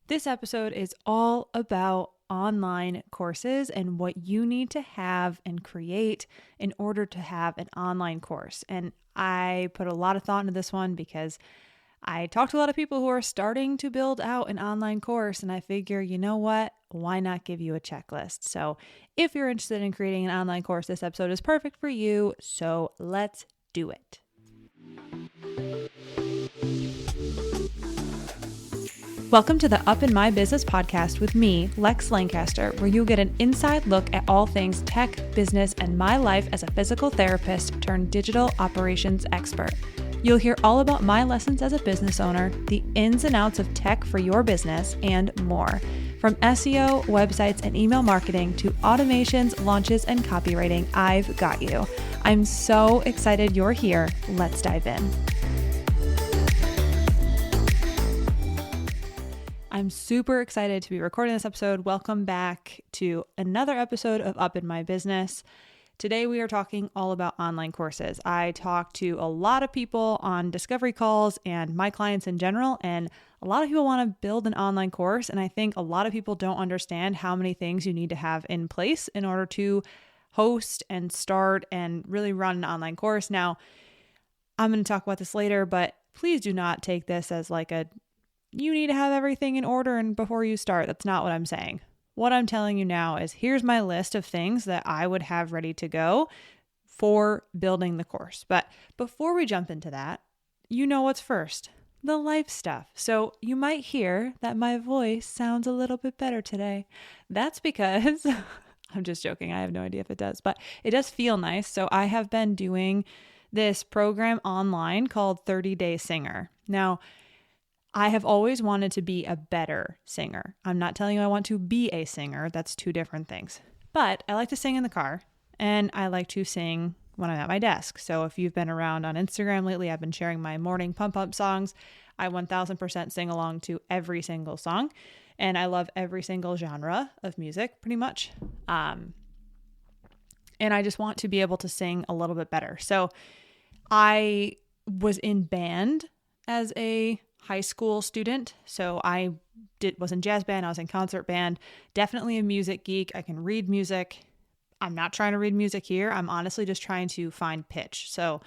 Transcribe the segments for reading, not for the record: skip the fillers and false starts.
This episode is all about online courses and what you need to have and create in order to have an online course. And I put a lot of thought into this one because I talk to a lot of people who are starting to build out an online course, and I figure, you know what? Why not give you a checklist? So if you're interested in creating an online course, this episode is perfect for you. So let's do it. Welcome to the Up in My Business podcast with me, Lex Lancaster, where you'll get an inside look at all things tech, business, and my life as a physical therapist turned digital operations expert. You'll hear all about my lessons as a business owner, the ins and outs of tech for your business, and more. From SEO, websites, and email marketing to automations, launches, and copywriting, I've got you. I'm so excited you're here. Let's dive in. I'm super excited to be recording this episode. Welcome back to another episode of Up in My Business. Today we are talking all about online courses. I talk to a lot of people on discovery calls and my clients in general, and a lot of people want to build an online course, and I think a lot of people don't understand how many things you need to have in place in order to host and start and really run an online course. Now, I'm going to talk about this later, but please do not take this as like you need to have everything in order and before you start. That's not what I'm saying. What I'm telling you now is here's my list of things that I would have ready to go for building the course. But before we jump into that, you know what's first, the life stuff. So you might hear that my voice sounds a little bit better today. That's because I'm just joking. I have no idea if it does, but it does feel nice. So I have been doing this program online called 30 Day Singer. Now, I have always wanted to be a better singer. I'm not telling you I want to be a singer. That's two different things. But I like to sing in the car and I like to sing when I'm at my desk. So if you've been around on Instagram lately, I've been sharing my morning pump-up songs. I 1000% sing along to every single song. And I love every single genre of music pretty much. And I just want to be able to sing a little bit better. So I was in band as a high school student. So I was in jazz band. I was in concert band, definitely a music geek. I can read music. I'm not trying to read music here. I'm honestly just trying to find pitch. So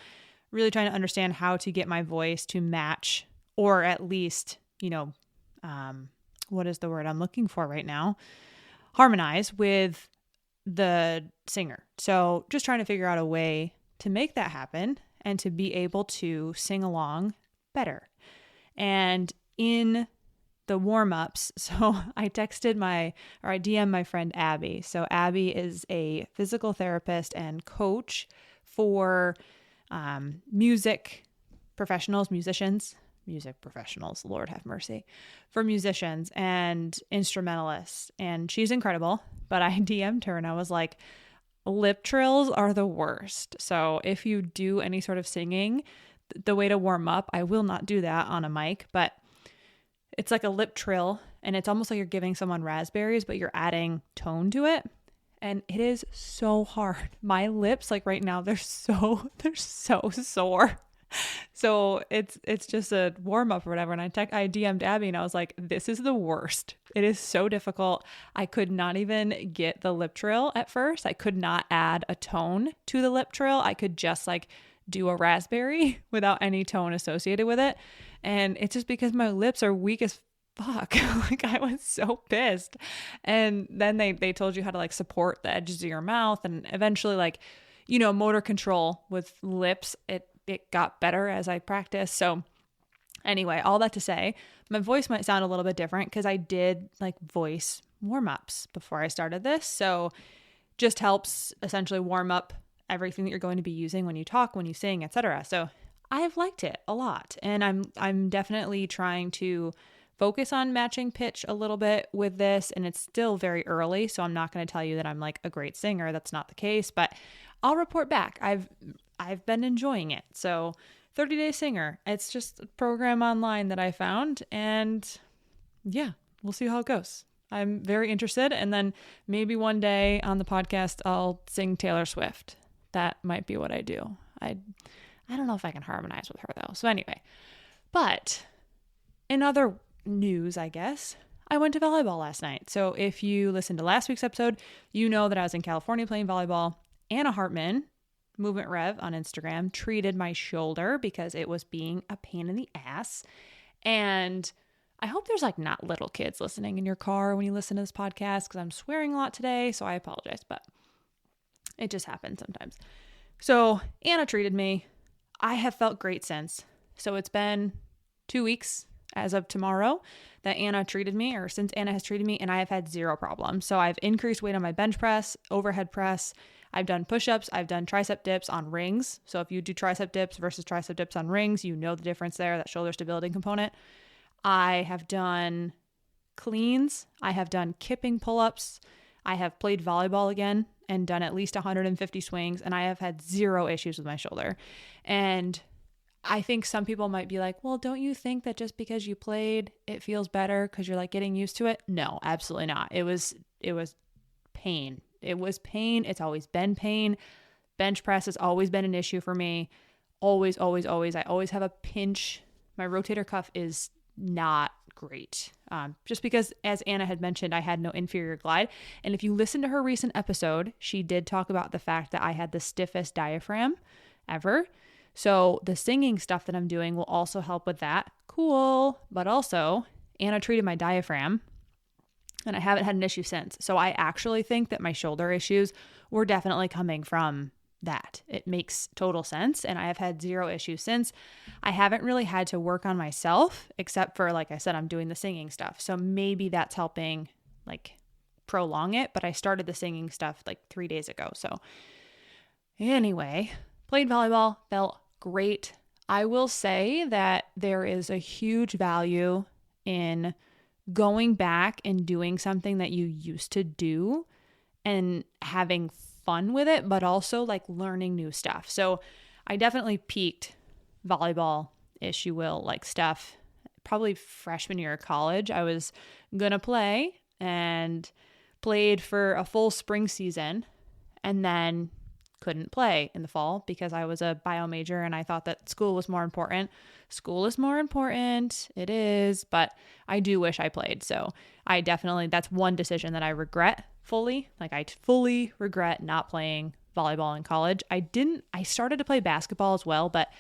really trying to understand how to get my voice to match, or at least, what is the word I'm looking for right now? Harmonize with the singer. So just trying to figure out a way to make that happen and to be able to sing along better. And in the warm-ups, so I DM'd my friend Abby. So Abby is a physical therapist and coach for music professionals, Lord have mercy, for musicians and instrumentalists. And she's incredible, but I DM'd her and I was like, lip trills are the worst. So if you do any sort of singing, the way to warm up, I will not do that on a mic, but it's like a lip trill and it's almost like you're giving someone raspberries, but you're adding tone to it. And it is so hard. My lips, like right now, they're so sore. So it's just a warm up or whatever. And I DM'd Abby and I was like, this is the worst. It is so difficult. I could not even get the lip trill at first. I could not add a tone to the lip trill. I could just do a raspberry without any tone associated with it. And it's just because my lips are weak as fuck. I was so pissed. And then they told you how to support the edges of your mouth, and eventually motor control with lips, it got better as I practiced. So anyway, all that to say, my voice might sound a little bit different because I did voice warm-ups before I started this. So just helps essentially warm up everything that you're going to be using when you talk, when you sing, etc. So I've liked it a lot, and I'm definitely trying to focus on matching pitch a little bit with this, and it's still very early, so I'm not going to tell you that I'm a great singer. That's not the case, but I'll report back. I've been enjoying it. So 30 Day Singer, it's just a program online that I found, and yeah, we'll see how it goes. I'm very interested, and then maybe one day on the podcast I'll sing Taylor Swift. That might be what I do. I don't know if I can harmonize with her though. So anyway, but in other news, I guess, I went to volleyball last night. So if you listened to last week's episode, you know that I was in California playing volleyball. Anna Hartman, Movement Rev on Instagram, treated my shoulder because it was being a pain in the ass. And I hope there's like not little kids listening in your car when you listen to this podcast, because I'm swearing a lot today, so I apologize, but it just happens sometimes. So Anna treated me. I have felt great since. So it's been 2 weeks as of tomorrow that Anna treated me, or since Anna has treated me, and I have had zero problems. So I've increased weight on my bench press, overhead press. I've done push-ups. I've done tricep dips on rings. So if you do tricep dips versus tricep dips on rings, you know the difference there, that shoulder stability component. I have done cleans. I have done kipping pull-ups. I have played volleyball again and done at least 150 swings, and I have had zero issues with my shoulder. And I think some people might be like, well, don't you think that just because you played, it feels better because you're like getting used to it? No, absolutely not. It was pain. It was pain. It's always been pain. Bench press has always been an issue for me. Always, always, always. I always have a pinch. My rotator cuff is not great. Just because, as Anna had mentioned, I had no inferior glide. And if you listen to her recent episode, she did talk about the fact that I had the stiffest diaphragm ever. So the singing stuff that I'm doing will also help with that. Cool. But also, Anna treated my diaphragm, and I haven't had an issue since. So I actually think that my shoulder issues were definitely coming from that. It makes total sense. And I have had zero issues since. I haven't really had to work on myself, except for, like I said, I'm doing the singing stuff. So maybe that's helping like prolong it. But I started the singing stuff like 3 days ago. So anyway, played volleyball, felt great. I will say that there is a huge value in going back and doing something that you used to do and having fun with it, but also like learning new stuff. So I definitely peaked volleyball-ish, you will, like stuff, probably freshman year of college. I was going to play and played for a full spring season and then couldn't play in the fall because I was a bio major and I thought that school was more important. School is more important. It is, but I do wish I played. So I definitely, that's one decision that I regret fully. Like I fully regret not playing volleyball in college. I started to play basketball as well, but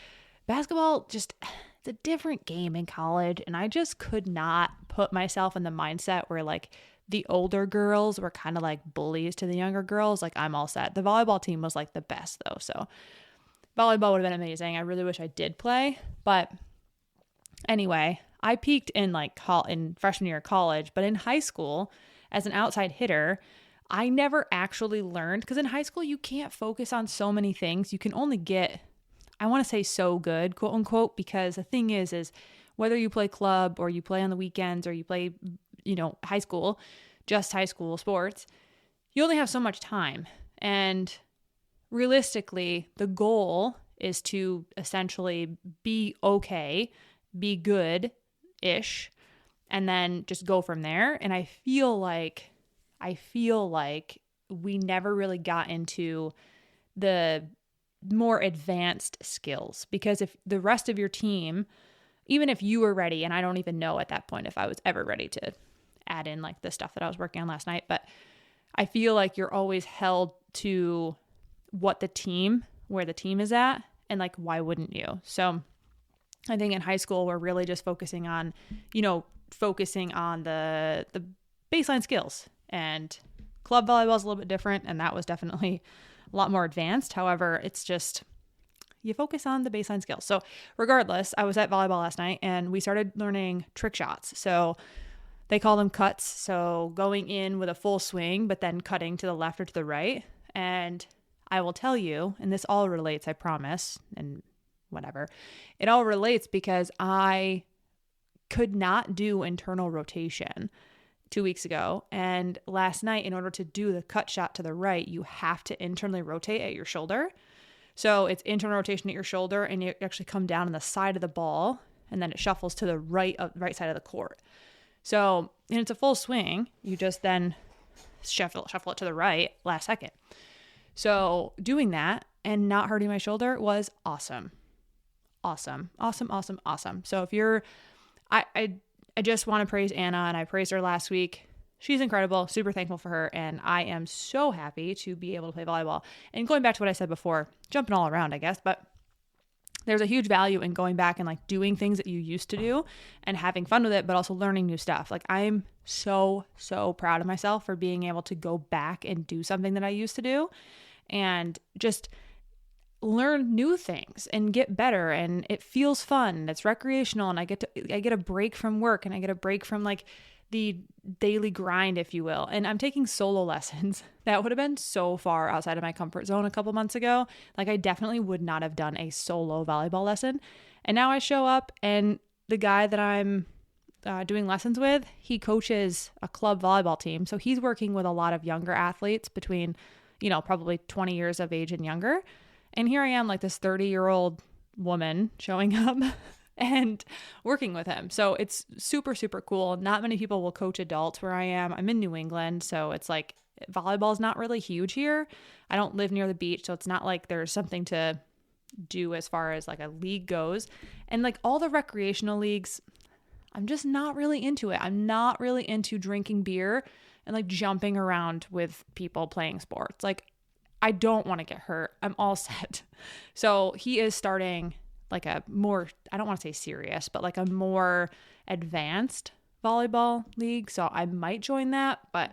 basketball just, it's a different game in college. And I just could not put myself in the mindset where like the older girls were kind of like bullies to the younger girls. Like I'm all set. The volleyball team was like the best though. So volleyball would have been amazing. I really wish I did play. But anyway, I peaked in in freshman year of college, but in high school as an outside hitter, I never actually learned, because in high school you can't focus on so many things. You can only get, I want to say so good, quote unquote, because the thing is whether you play club or you play on the weekends or you play, high school, just high school sports, you only have so much time. And realistically, the goal is to essentially be okay, be good-ish, and then just go from there. And I feel like we never really got into the more advanced skills, because if the rest of your team, even if you were ready, and I don't even know at that point if I was ever ready to add in like the stuff that I was working on last night, but I feel like you're always held to where the team is at, and like, why wouldn't you? So I think in high school, we're really just focusing on the baseline skills, and club volleyball is a little bit different. And that was definitely a lot more advanced. However, it's just, you focus on the baseline skills. So regardless, I was at volleyball last night and we started learning trick shots. So they call them cuts. So going in with a full swing, but then cutting to the left or to the right. And I will tell you, and this all relates, I promise, and whatever, it all relates because I could not do internal rotation 2 weeks ago. And last night, in order to do the cut shot to the right, you have to internally rotate at your shoulder. So it's internal rotation at your shoulder, and you actually come down on the side of the ball, and then it shuffles to the right side of the court. So, and it's a full swing. You just then shuffle it to the right last second. So doing that and not hurting my shoulder was awesome. Awesome. So if you're, I just want to praise Anna, and I praised her last week. She's incredible, super thankful for her, and I am so happy to be able to play volleyball. And going back to what I said before, jumping all around, I guess, but there's a huge value in going back and like doing things that you used to do and having fun with it, but also learning new stuff. Like I'm so proud of myself for being able to go back and do something that I used to do and just learn new things and get better. And it feels fun. It's recreational, and I get a break from work, and I get a break from like the daily grind, if you will. And I'm taking solo lessons. That would have been so far outside of my comfort zone a couple months ago. Like I definitely would not have done a solo volleyball lesson. And now I show up, and the guy that I'm doing lessons with, he coaches a club volleyball team. So he's working with a lot of younger athletes between, probably 20 years of age and younger. And here I am, like this 30-year-old woman showing up and working with him. So it's super cool. Not many people will coach adults where I am. I'm in New England, so it's like volleyball is not really huge here. I don't live near the beach, so it's not like there's something to do as far as like a league goes. And like all the recreational leagues, I'm just not really into it. I'm not really into drinking beer and like jumping around with people playing sports. Like I don't want to get hurt. I'm all set. So he is starting like a more, I don't want to say serious, but like a more advanced volleyball league. So I might join that, but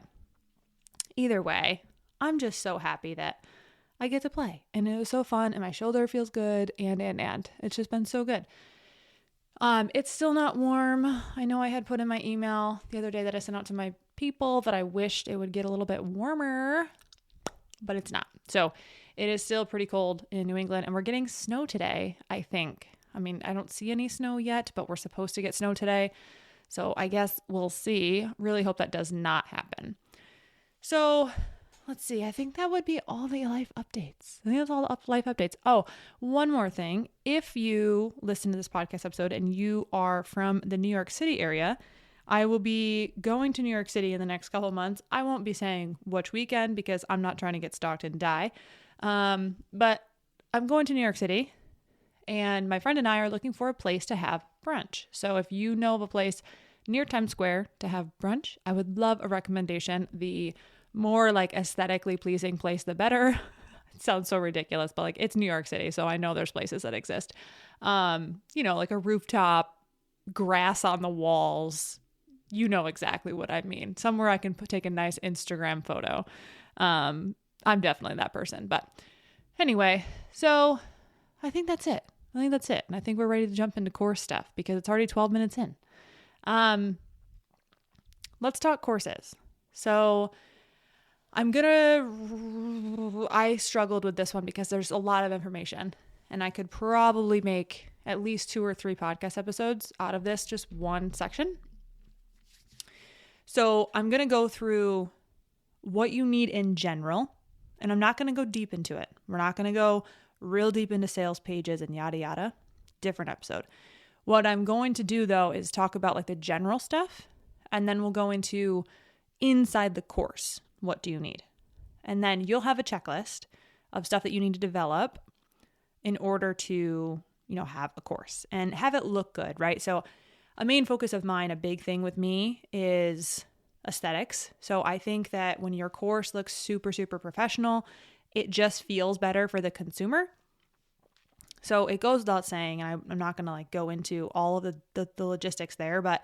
either way, I'm just so happy that I get to play, and it was so fun, and my shoulder feels good, and it's just been so good. It's still not warm. I know I had put in my email the other day that I sent out to my people that I wished it would get a little bit warmer, but it's not. So it is still pretty cold in New England, and we're getting snow today, I think. I mean, I don't see any snow yet, but we're supposed to get snow today. So I guess we'll see. Really hope that does not happen. So let's see. I think that would be all the life updates. I think that's all the life updates. Oh, one more thing. If you listen to this podcast episode and you are from the New York City area, I will be going to New York City in the next couple of months. I won't be saying which weekend because I'm not trying to get stalked and die. But I'm going to New York City, and my friend and I are looking for a place to have brunch. So if you know of a place near Times Square to have brunch, I would love a recommendation. The more like aesthetically pleasing place, the better. It sounds so ridiculous, but like it's New York City, so I know there's places that exist. Like a rooftop, grass on the walls. You know exactly what I mean. Somewhere I can take a nice Instagram photo. I'm definitely that person. But anyway, so I think that's it. And I think we're ready to jump into course stuff because it's already 12 minutes in. Let's talk courses. So I struggled with this one because there's a lot of information, and I could probably make at least 2 or 3 podcast episodes out of this, just one section. So I'm going to go through what you need in general, and I'm not going to go deep into it. We're not going to go real deep into sales pages and yada, yada. Different episode. What I'm going to do though is talk about like the general stuff, and then we'll go into inside the course. What do you need? And then you'll have a checklist of stuff that you need to develop in order to, have a course and have it look good, right? So a main focus of mine, a big thing with me is aesthetics. So I think that when your course looks super professional, it just feels better for the consumer. So it goes without saying, and I'm not going to like go into all of the logistics there, but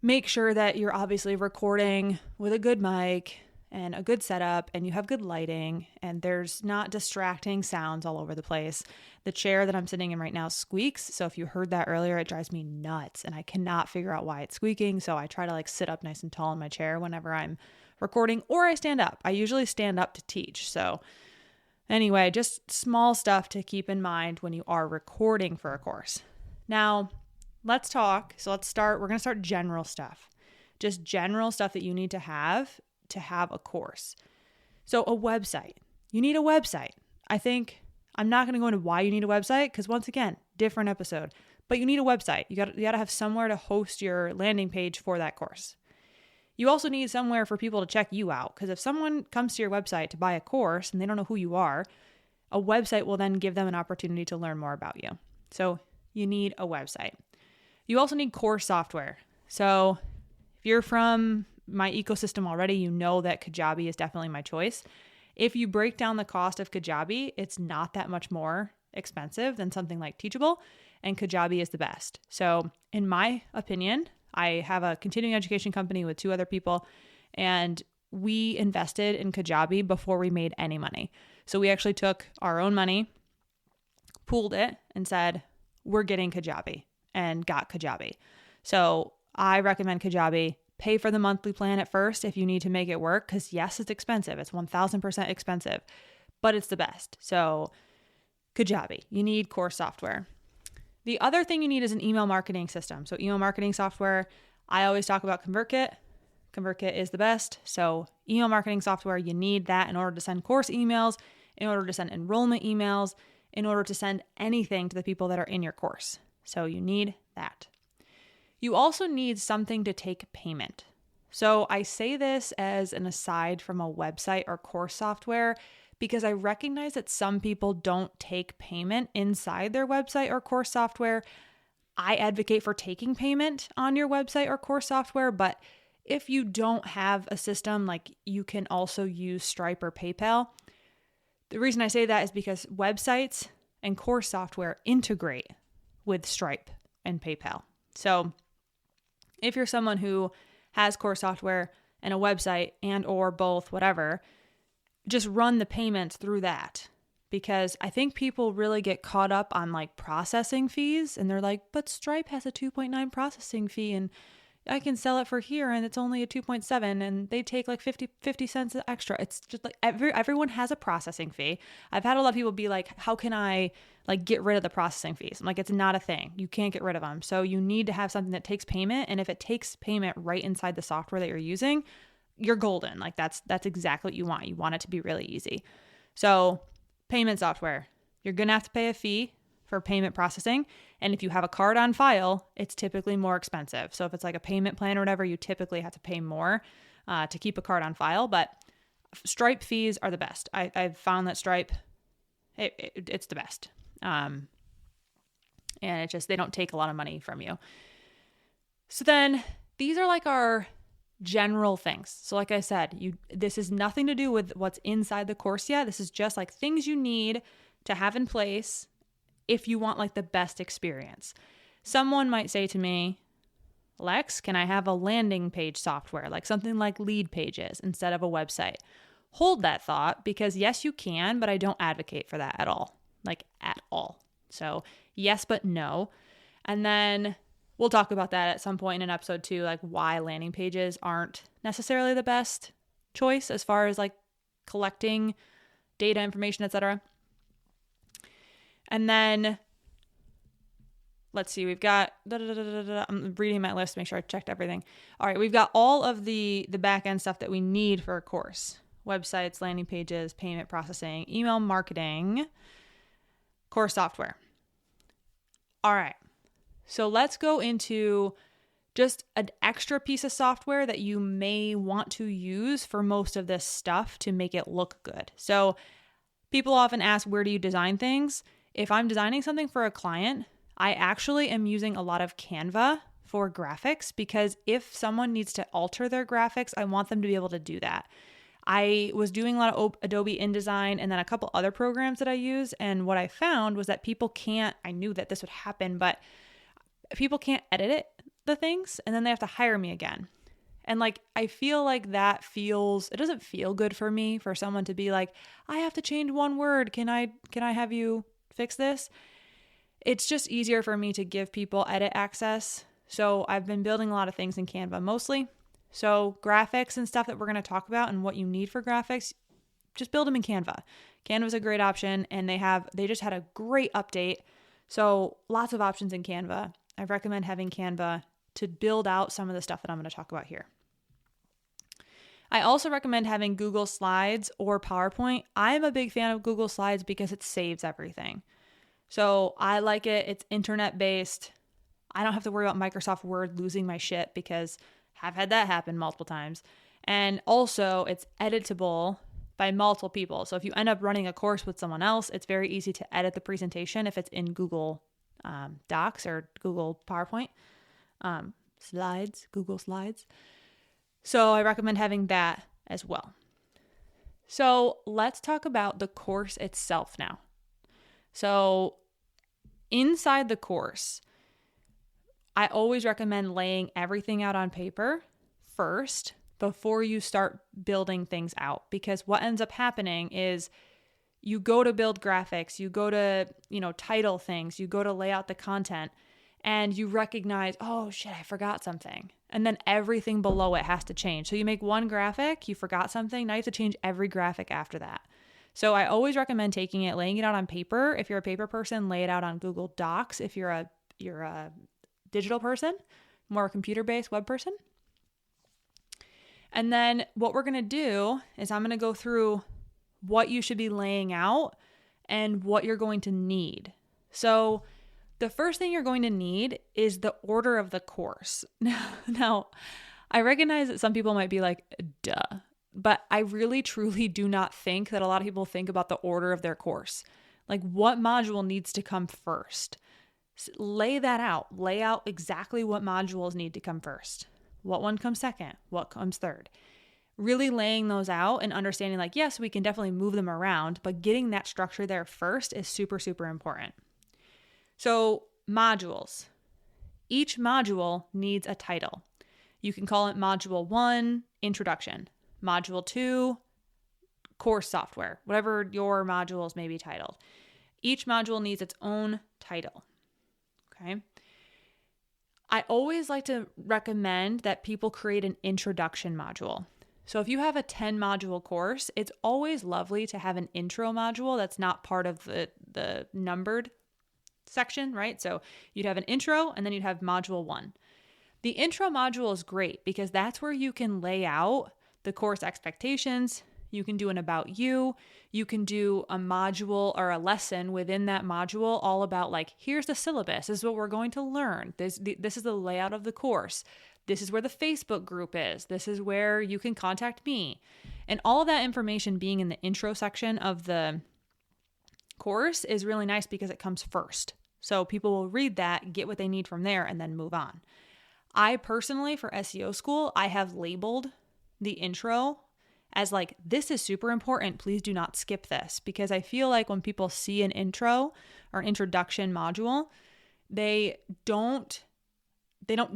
make sure that you're obviously recording with a good mic and a good setup, and you have good lighting, and there's not distracting sounds all over the place. The chair that I'm sitting in right now squeaks. So if you heard that earlier, it drives me nuts, and I cannot figure out why it's squeaking. So I try to like sit up nice and tall in my chair whenever I'm recording, or I stand up. I usually stand up to teach. So anyway, just small stuff to keep in mind when you are recording for a course. Now, let's talk. So let's start. We're going to start general stuff. Just general stuff that you need to have a course. So a website. You need a website. I think I'm not going to go into why you need a website because once again, different episode. But you need a website. You got to have somewhere to host your landing page for that course. You also need somewhere for people to check you out, because if someone comes to your website to buy a course and they don't know who you are, a website will then give them an opportunity to learn more about you. So you need a website. You also need course software. So if you're from my ecosystem already, you know that Kajabi is definitely my choice. If you break down the cost of Kajabi, it's not that much more expensive than something like Teachable, and Kajabi is the best. So in my opinion, I have a continuing education company with 2 other people, and we invested in Kajabi before we made any money. So we actually took our own money, pooled it, and said, we're getting Kajabi, and got Kajabi. So I recommend Kajabi. Pay for the monthly plan at first if you need to make it work, because yes, it's expensive. It's 1000% expensive, but it's the best. So Kajabi, you need course software. The other thing you need is an email marketing system. So email marketing software, I always talk about ConvertKit. ConvertKit is the best. So email marketing software, you need that in order to send course emails, in order to send enrollment emails, in order to send anything to the people that are in your course. So you need that. You also need something to take payment. So I say this as an aside from a website or course software because I recognize that some people don't take payment inside their website or course software. I advocate for taking payment on your website or course software, but if you don't have a system, like you can also use Stripe or PayPal. The reason I say that is because websites and course software integrate with Stripe and PayPal. So if you're someone who has course software and a website and or both, whatever, just run the payments through that. Because I think people really get caught up on like processing fees, and they're like, but Stripe has a 2.9 processing fee and I can sell it for here and it's only a 2.7 and they take like 50 cents extra. It's just like everyone has a processing fee. I've had a lot of people be like, how can I like get rid of the processing fees? I'm like, it's not a thing. You can't get rid of them. So you need to have something that takes payment. And if it takes payment right inside the software that you're using, you're golden. Like that's exactly what you want. You want it to be really easy. So payment software, you're going to have to pay a fee for payment processing. And if you have a card on file, it's typically more expensive. So if it's like a payment plan or whatever, you typically have to pay more to keep a card on file. But Stripe fees are the best. I've found that Stripe, it's the best. And it just, they don't take a lot of money from you. So then these are like our general things. So like I said, this is nothing to do with what's inside the course yet. This is just like things you need to have in place if you want like the best experience. Someone might say to me, Lex, can I have a landing page software, like something like Lead Pages instead of a website? Hold that thought, because yes, you can, but I don't advocate for that at all, like at all. So yes, but no. And then we'll talk about that at some point in an episode too, like why landing pages aren't necessarily the best choice as far as like collecting data, information, etc. And then let's see, we've got, I'm reading my list to make sure I checked everything. All right, we've got all of the back end stuff that we need for a course. Websites, landing pages, payment processing, email marketing, course software. All right, so let's go into just an extra piece of software that you may want to use for most of this stuff to make it look good. So people often ask, where do you design things? If I'm designing something for a client, I actually am using a lot of Canva for graphics, because if someone needs to alter their graphics, I want them to be able to do that. I was doing a lot of Adobe InDesign and then a couple other programs that I use. And what I found was that people can't, I knew that this would happen, but people can't edit the things and then they have to hire me again. And like, I feel like it doesn't feel good for me for someone to be like, I have to change one word. Can I have you fix this? It's just easier for me to give people edit access. So I've been building a lot of things in Canva mostly. So graphics and stuff that we're going to talk about and what you need for graphics, just build them in Canva. Canva is a great option, and they just had a great update. So lots of options in Canva. I recommend having Canva to build out some of the stuff that I'm going to talk about here. I also recommend having Google Slides or PowerPoint. I'm a big fan of Google Slides because it saves everything. So I like it. It's internet-based. I don't have to worry about Microsoft Word losing my shit, because I've had that happen multiple times. And also it's editable by multiple people. So if you end up running a course with someone else, it's very easy to edit the presentation if it's in Google Docs or Google PowerPoint. Slides, Google Slides. So I recommend having that as well. So let's talk about the course itself now. So inside the course, I always recommend laying everything out on paper first before you start building things out, because what ends up happening is you go to build graphics, you go to, title things, you go to lay out the content, and you recognize, oh shit, I forgot something. And then everything below it has to change. So you make one graphic, you forgot something, now you have to change every graphic after that. So I always recommend taking it, laying it out on paper. If you're a paper person, lay it out on Google Docs. If you're a digital person, more computer-based web person. And then what we're going to do is I'm going to go through what you should be laying out and what you're going to need. So the first thing you're going to need is the order of the course. Now, I recognize that some people might be like, duh, but I really, truly do not think that a lot of people think about the order of their course. Like, what module needs to come first? Lay that out. Lay out exactly what modules need to come first. What one comes second? What comes third? Really laying those out and understanding, like, yes, we can definitely move them around, but getting that structure there first is super, super important. So modules. Each module needs a title. You can call it Module 1, Introduction. Module 2, Course Software. Whatever your modules may be titled. Each module needs its own title. Okay? I always like to recommend that people create an introduction module. So if you have a 10 module course, it's always lovely to have an intro module that's not part of the numbered section, right? So you'd have an intro and then you'd have module 1. The intro module is great because that's where you can lay out the course expectations. You can do an about you. You can do a module or a lesson within that module all about, like, here's the syllabus. This is what we're going to learn. This is the layout of the course. This is where the Facebook group is. This is where you can contact me. And all of that information being in the intro section of the course is really nice because it comes first. So people will read that, get what they need from there, and then move on. I personally, for SEO school, I have labeled the intro as like, this is super important. Please do not skip this, because I feel like when people see an intro or introduction module, they don't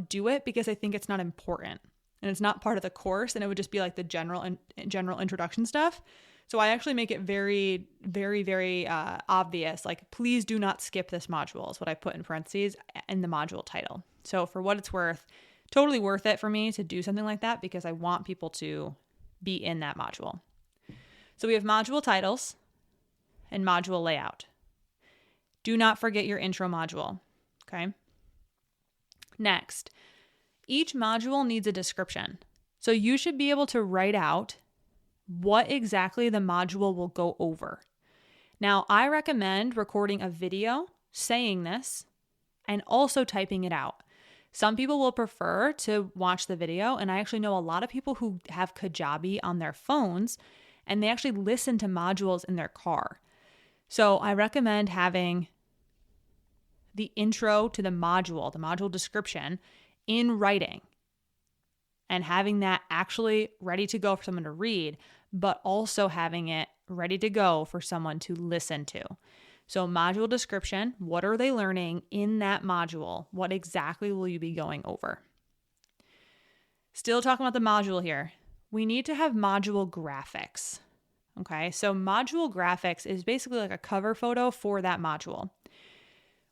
do it because they think it's not important and it's not part of the course, and it would just be like the general introduction stuff. So I actually make it very, very, very obvious. Like, please do not skip this module is what I put in parentheses in the module title. So for what it's worth, totally worth it for me to do something like that because I want people to be in that module. So we have module titles and module layout. Do not forget your intro module. Okay. Next, each module needs a description. So you should be able to write out what exactly the module will go over. Now, I recommend recording a video saying this and also typing it out. Some people will prefer to watch the video, and I actually know a lot of people who have Kajabi on their phones, and they actually listen to modules in their car. So I recommend having the intro to the module description in writing, and having that actually ready to go for someone to read, but also having it ready to go for someone to listen to. So module description, what are they learning in that module? What exactly will you be going over? Still talking about the module here. We need to have module graphics. Okay, so module graphics is basically like a cover photo for that module.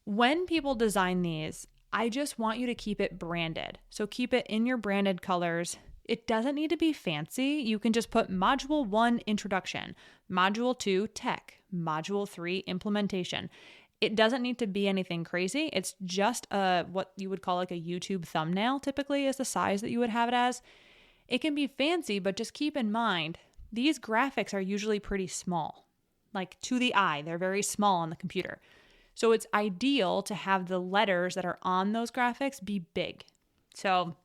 When people design these, I just want you to keep it branded. So keep it in your branded colors. It doesn't need to be fancy. You can just put module 1 introduction, module 2 tech, module 3 implementation. It doesn't need to be anything crazy. It's just what you would call like a YouTube thumbnail typically is the size that you would have it as. It can be fancy, but just keep in mind, these graphics are usually pretty small, like to the eye. They're very small on the computer. So it's ideal to have the letters that are on those graphics be big. So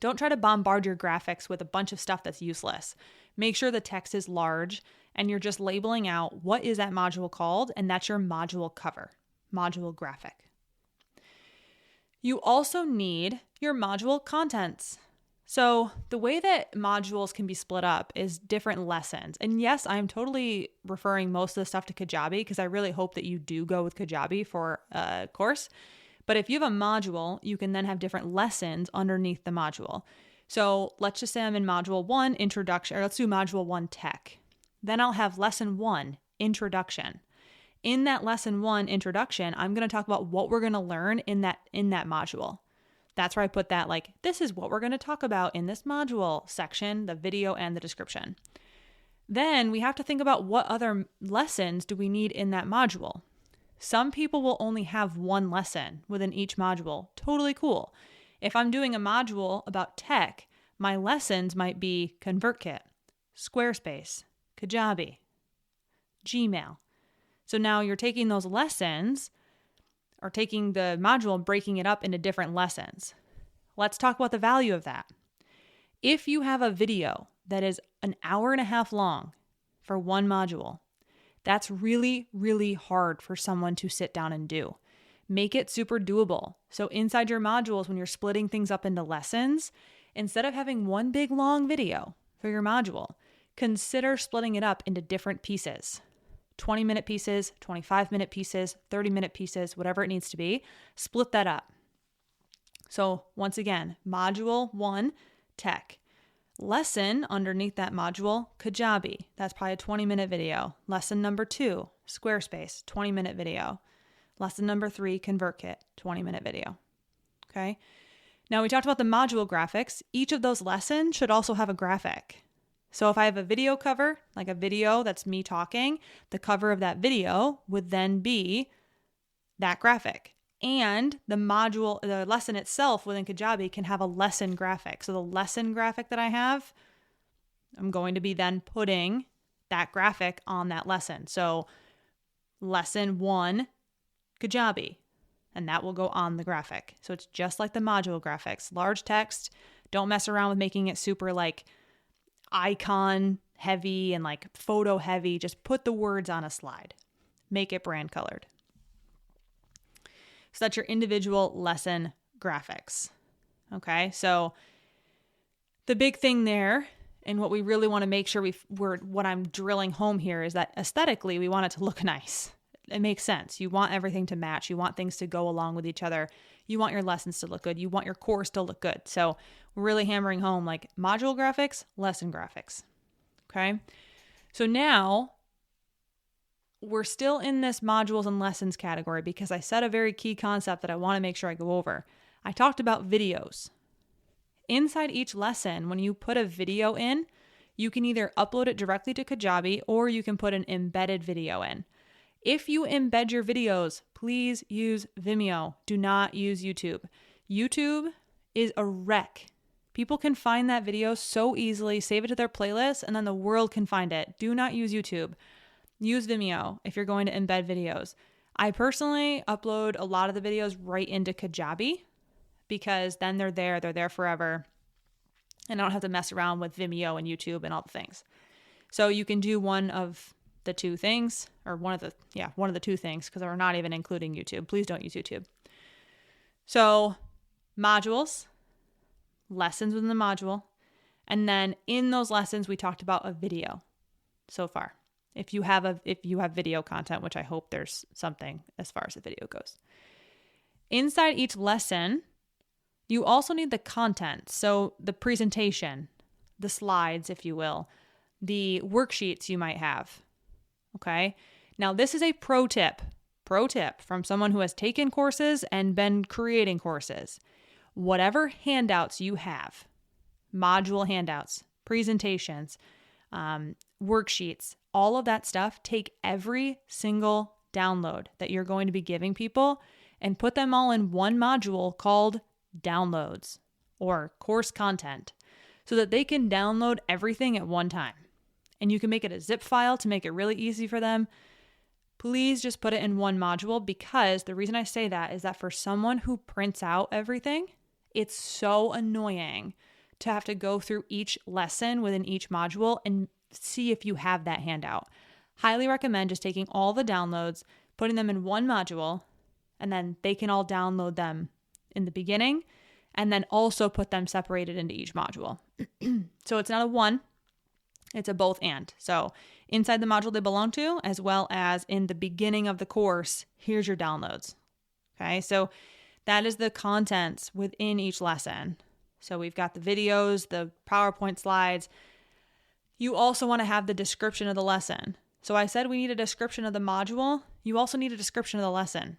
don't try to bombard your graphics with a bunch of stuff that's useless. Make sure the text is large and you're just labeling out what is that module called, and that's your module cover, module graphic. You also need your module contents. So the way that modules can be split up is different lessons. And yes, I'm totally referring most of the stuff to Kajabi because I really hope that you do go with Kajabi for a course. But if you have a module, you can then have different lessons underneath the module. So let's just say I'm in module 1, introduction, or let's do module 1, tech. Then I'll have lesson 1, introduction. In that lesson 1, introduction, I'm going to talk about what we're going to learn in that module. That's where I put that, like, this is what we're going to talk about in this module section, the video and the description. Then we have to think about what other lessons do we need in that module. Some people will only have one lesson within each module. Totally cool. If I'm doing a module about tech, my lessons might be ConvertKit, Squarespace, Kajabi, Gmail. So now you're taking those lessons or taking the module and breaking it up into different lessons. Let's talk about the value of that. If you have a video that is an hour and a half long for one module, that's really, really hard for someone to sit down and do. Make it super doable. So inside your modules, when you're splitting things up into lessons, instead of having one big long video for your module, consider splitting it up into different pieces. 20-minute pieces, 25-minute pieces, 30-minute pieces, whatever it needs to be, split that up. So once again, module 1, tech. Lesson underneath that module, Kajabi. That's probably a 20-minute video. Lesson number 2, Squarespace, 20-minute video. Lesson number 3, ConvertKit, 20-minute video. Okay. Now we talked about the module graphics. Each of those lessons should also have a graphic. So if I have a video cover, like a video that's me talking, the cover of that video would then be that graphic. And the lesson itself within Kajabi can have a lesson graphic. So the lesson graphic that I have, I'm going to be then putting that graphic on that lesson. So lesson 1, Kajabi, and that will go on the graphic. So it's just like the module graphics, large text. Don't mess around with making it super like icon heavy and like photo heavy. Just put the words on a slide. Make it brand colored. So that's your individual lesson graphics. Okay, so the big thing there, and what we really want to make sure what I'm drilling home here is that aesthetically, we want it to look nice. It makes sense. You want everything to match. You want things to go along with each other. You want your lessons to look good. You want your course to look good. So we're really hammering home like module graphics, lesson graphics. Okay, so now we're still in this modules and lessons category because I said a very key concept that I want to make sure I go over. I talked about videos. Inside each lesson, when you put a video in, you can either upload it directly to Kajabi or you can put an embedded video in. If you embed your videos, please use Vimeo. Do not use YouTube. YouTube is a wreck. People can find that video so easily, save it to their playlist, and then the world can find it. Do not use YouTube. Use Vimeo if you're going to embed videos. I personally upload a lot of the videos right into Kajabi because then they're there forever. And I don't have to mess around with Vimeo and YouTube and all the things. So you can do one of the two things, or one of the two things, because we're not even including YouTube. Please don't use YouTube. So modules, lessons within the module, and then in those lessons we talked about a video so far. If you have video content, which I hope there's something as far as the video goes. Inside each lesson, you also need the content. So the presentation, the slides, if you will, the worksheets you might have. Okay. Now this is a pro tip from someone who has taken courses and been creating courses. Whatever handouts you have, module handouts, presentations, worksheets, all of that stuff, take every single download that you're going to be giving people and put them all in one module called downloads or course content so that they can download everything at one time. And you can make it a zip file to make it really easy for them. Please just put it in one module, because the reason I say that is that for someone who prints out everything, it's so annoying to have to go through each lesson within each module and see if you have that handout. Highly recommend just taking all the downloads, putting them in one module, and then they can all download them in the beginning, and then also put them separated into each module. So it's not a one, it's a both and. So inside the module they belong to, as well as in the beginning of the course, here's your downloads. Okay, so that is the contents within each lesson. So we've got the videos, the PowerPoint slides. You also want to have the description of the lesson. So I said we need a description of the module. You also need a description of the lesson.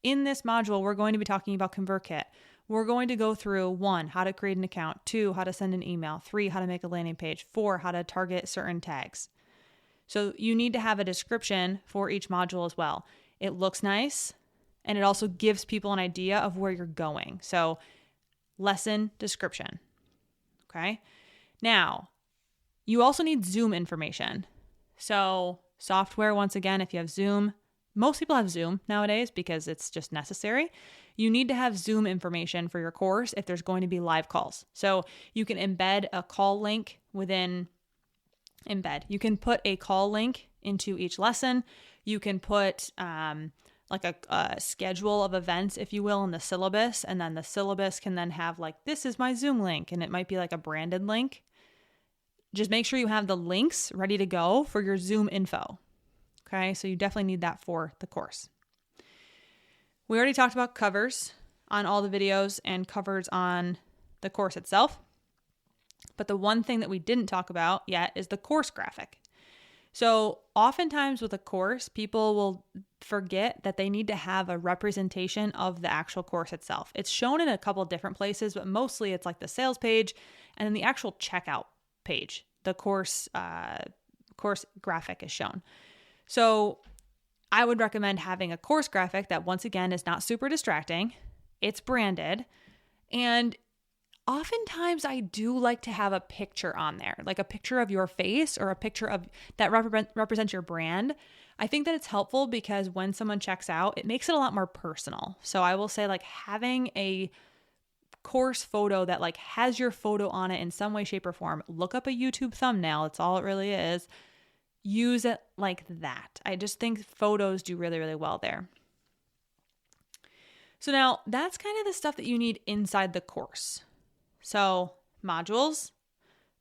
In this module, we're going to be talking about ConvertKit. We're going to go through 1, how to create an account, 2, how to send an email, 3, how to make a landing page, 4, how to target certain tags. So you need to have a description for each module as well. It looks nice, and it also gives people an idea of where you're going. So lesson description. Okay. Now, you also need Zoom information. So software, once again, if you have Zoom, most people have Zoom nowadays because it's just necessary. You need to have Zoom information for your course if there's going to be live calls. So you can embed a call link within embed. You can put a call link into each lesson. You can put like a schedule of events, if you will, in the syllabus. And then the syllabus can then have like, this is my Zoom link. And it might be like a branded link. Just make sure you have the links ready to go for your Zoom info. Okay, so you definitely need that for the course. We already talked about covers on all the videos and covers on the course itself. But the one thing that we didn't talk about yet is the course graphic. So oftentimes with a course, people will forget that they need to have a representation of the actual course itself. It's shown in a couple different places, but mostly it's like the sales page and then the actual checkout page. The course graphic is shown. So I would recommend having a course graphic that, once again, is not super distracting. It's branded. And oftentimes I do like to have a picture on there, like a picture of your face or a picture of that represents your brand. I think that it's helpful because when someone checks out, it makes it a lot more personal. So I will say, like, having a course photo that like has your photo on it in some way, shape, or form. Look up a YouTube thumbnail. That's all it really is. Use it like that. I just think photos do really, really well there. So now that's kind of the stuff that you need inside the course. So modules,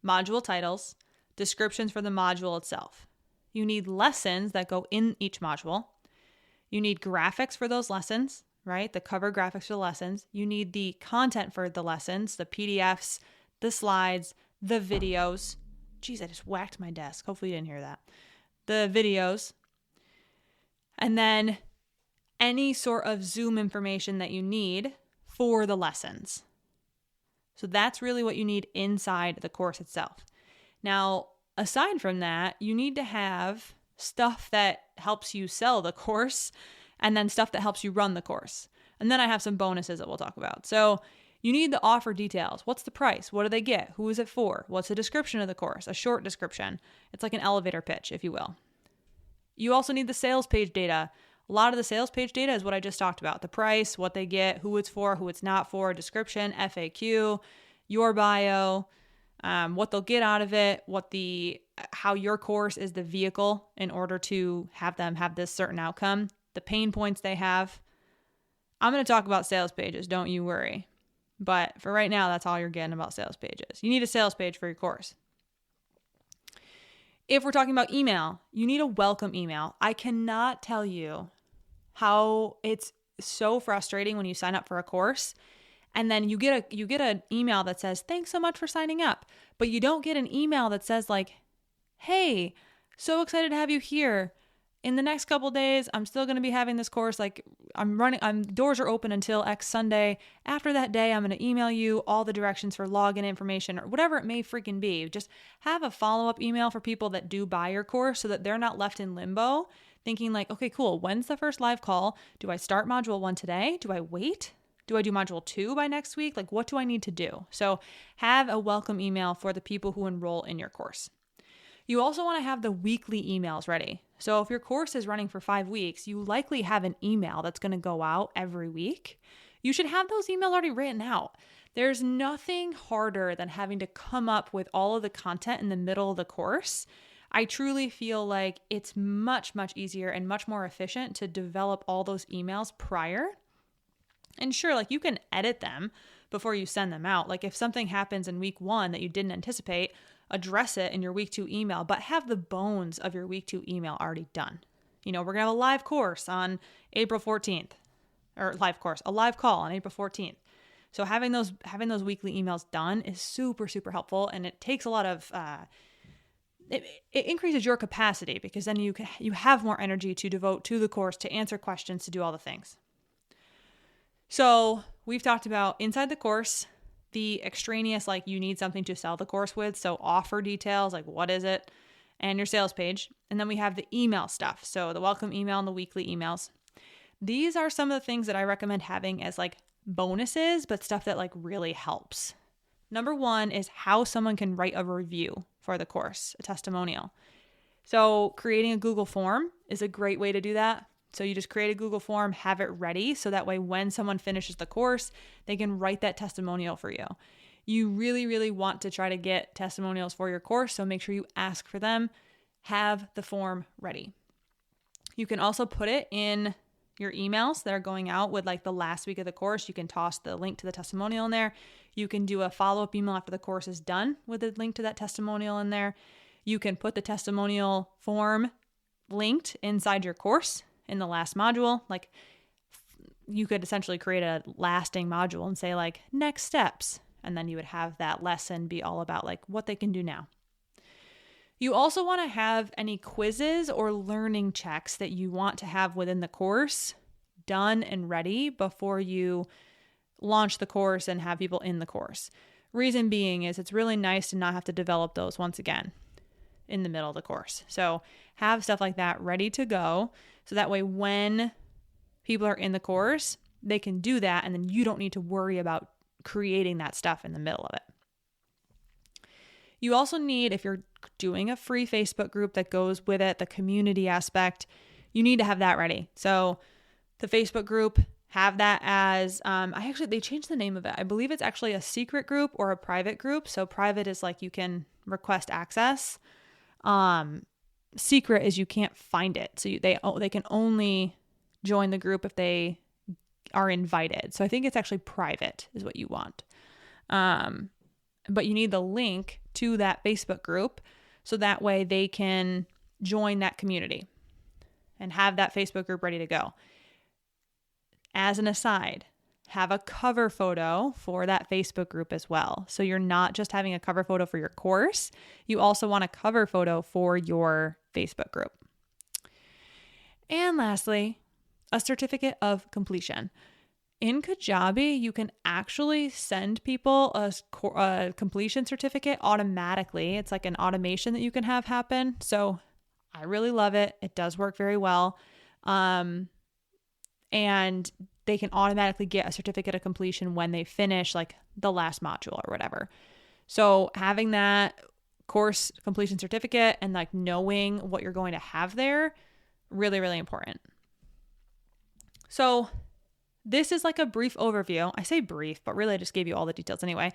module titles, descriptions for the module itself. You need lessons that go in each module. You need graphics for those lessons, right? The cover graphics for the lessons. You need the content for the lessons, the PDFs, the slides, the videos. Geez, I just whacked my desk. Hopefully you didn't hear that. The videos. And then any sort of Zoom information that you need for the lessons. So that's really what you need inside the course itself. Now, aside from that, you need to have stuff that helps you sell the course and then stuff that helps you run the course. And then I have some bonuses that we'll talk about. So you need the offer details. What's the price? What do they get? Who is it for? What's the description of the course? A short description. It's like an elevator pitch, if you will. You also need the sales page data. A lot of the sales page data is what I just talked about. The price, what they get, who it's for, who it's not for, description, FAQ, your bio, what they'll get out of it, how your course is the vehicle in order to have them have this certain outcome, the pain points they have. I'm going to talk about sales pages, don't you worry. But for right now, that's all you're getting about sales pages. You need a sales page for your course. If we're talking about email, you need a welcome email. I cannot tell you how it's so frustrating when you sign up for a course and then you get an email that says, thanks so much for signing up. But you don't get an email that says like, hey, so excited to have you here. In the next couple days, I'm still going to be having this course. Like doors are open until X Sunday. After that day, I'm going to email you all the directions for login information or whatever it may freaking be. Just have a follow-up email for people that do buy your course so that they're not left in limbo thinking like, okay, cool. When's the first live call? Do I start module 1 today? Do I wait? Do I do module 2 by next week? Like, what do I need to do? So have a welcome email for the people who enroll in your course. You also want to have the weekly emails ready. So if your course is running for 5 weeks, you likely have an email that's going to go out every week. You should have those emails already written out. There's nothing harder than having to come up with all of the content in the middle of the course. I truly feel like it's much, much easier and much more efficient to develop all those emails prior And sure, like you can edit them before you send them out. Like if something happens in week 1 that you didn't anticipate, address it in your week 2 email, but have the bones of your week 2 email already done. We're going to have a live course on April 14th, or a live call on April 14th. So having those weekly emails done is super, super helpful. And it takes a lot of, it increases your capacity, because then you have more energy to devote to the course, to answer questions, to do all the things. So we've talked about inside the course, the extraneous, like you need something to sell the course with. So offer details, like what is it, and your sales page. And then we have the email stuff. So the welcome email and the weekly emails. These are some of the things that I recommend having as like bonuses, but stuff that like really helps. Number 1 is how someone can write a review for the course, a testimonial. So creating a Google form is a great way to do that. So you just create a Google form, have it ready, so that way when someone finishes the course, they can write that testimonial for you. You really, really want to try to get testimonials for your course, so make sure you ask for them. Have the form ready. You can also put it in your emails that are going out with like the last week of the course. You can toss the link to the testimonial in there. You can do a follow-up email after the course is done with a link to that testimonial in there. You can put the testimonial form linked inside your course in the last module. Like you could essentially create a lasting module and say like next steps. And then you would have that lesson be all about like what they can do now. You also want to have any quizzes or learning checks that you want to have within the course done and ready before you launch the course and have people in the course. Reason being is it's really nice to not have to develop those once again in the middle of the course. So have stuff like that ready to go. So that way when people are in the course, they can do that. And then you don't need to worry about creating that stuff in the middle of it. You also need, if you're doing a free Facebook group that goes with it, the community aspect, you need to have that ready. So the Facebook group, have that as, they changed the name of it. I believe it's actually a secret group or a private group. So private is like you can request access. Secret is you can't find it. So they can only join the group if they are invited. So I think it's actually private is what you want. But you need the link to that Facebook group so that way they can join that community and have that Facebook group ready to go. As an aside, have a cover photo for that Facebook group as well. So you're not just having a cover photo for your course, you also want a cover photo for your Facebook group. And lastly, a certificate of completion. In Kajabi, you can actually send people a completion certificate automatically. It's like an automation that you can have happen. So I really love it. It does work very well. And they can automatically get a certificate of completion when they finish like the last module or whatever. So having that course completion certificate and like knowing what you're going to have there, really, really important. So this is like a brief overview. I say brief, but really I just gave you all the details anyway.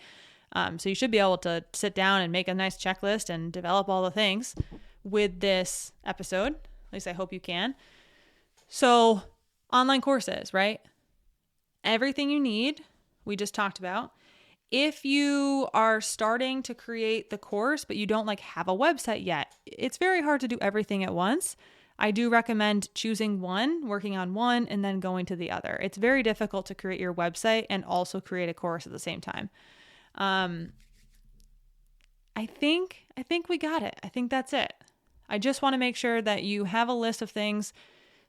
So you should be able to sit down and make a nice checklist and develop all the things with this episode. At least I hope you can. So online courses, right? Everything you need, we just talked about. If you are starting to create the course, but you don't like have a website yet, it's very hard to do everything at once. I do recommend choosing one, working on one, and then going to the other. It's very difficult to create your website and also create a course at the same time. I think we got it. I think that's it. I just want to make sure that you have a list of things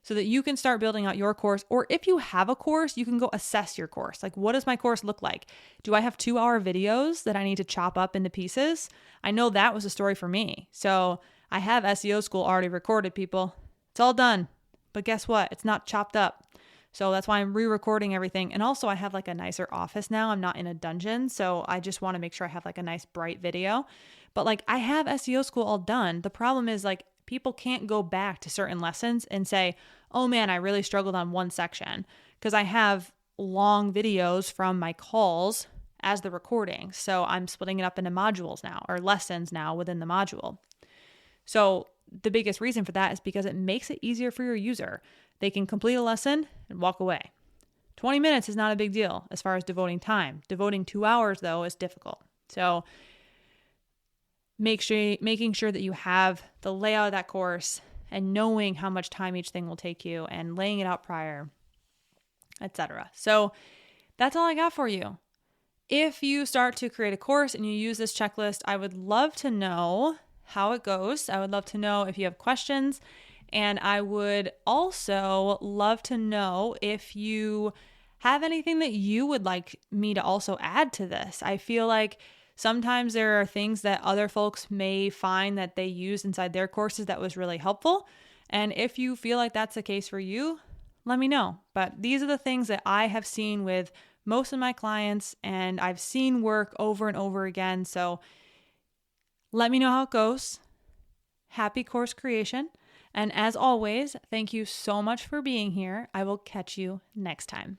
so that you can start building out your course. Or if you have a course, you can go assess your course. Like, what does my course look like? Do I have 2-hour videos that I need to chop up into pieces? I know that was a story for me. So I have SEO school already recorded, people. It's all done. But guess what? It's not chopped up. So that's why I'm re-recording everything. And also I have like a nicer office now. I'm not in a dungeon. So I just want to make sure I have like a nice bright video. But like I have SEO school all done. The problem is like people can't go back to certain lessons and say, oh man, I really struggled on one section, because I have long videos from my calls as the recording. So I'm splitting it up into modules now, or lessons now within the module. So the biggest reason for that is because it makes it easier for your user. They can complete a lesson and walk away. 20 minutes is not a big deal as far as devoting time. Devoting 2 hours, though, is difficult. So making sure that you have the layout of that course and knowing how much time each thing will take you and laying it out prior, etc. So that's all I got for you. If you start to create a course and you use this checklist, I would love to know how it goes. I would love to know if you have questions. And I would also love to know if you have anything that you would like me to also add to this. I feel like sometimes there are things that other folks may find that they use inside their courses that was really helpful. And if you feel like that's the case for you, let me know. But these are the things that I have seen with most of my clients, and I've seen work over and over again. So let me know how it goes. Happy course creation. And as always, thank you so much for being here. I will catch you next time.